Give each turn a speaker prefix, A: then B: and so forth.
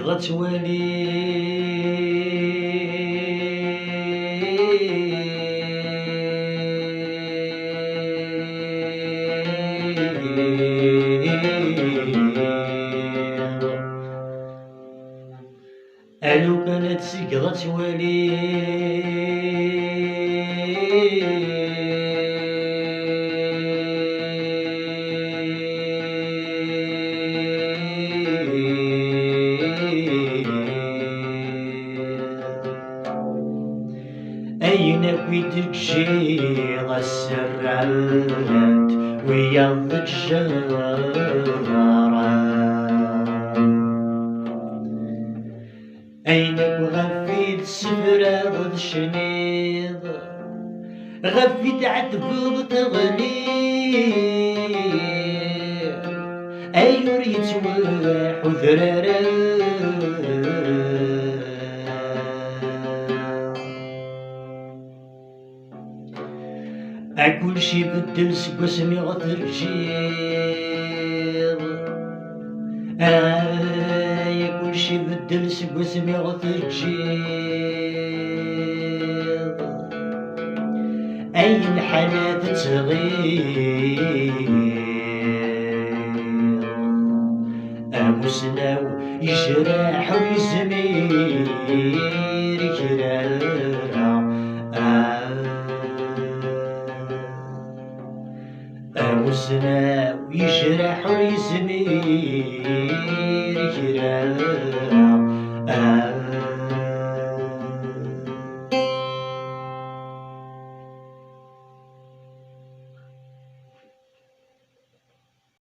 A: غتوالي ألو كانت سيك غتوالي أين كنت تجي السرات ويا الضجارة أينك غفيت سفرة ضد شنيض غفيت عتبوض تغلي أي ريت واح وذرارة أكل شي بدل سقسمي غترجيض كل شي بدل سقسمي غترجيض أي الحالات تغير أبو سناو يجرح ويزمير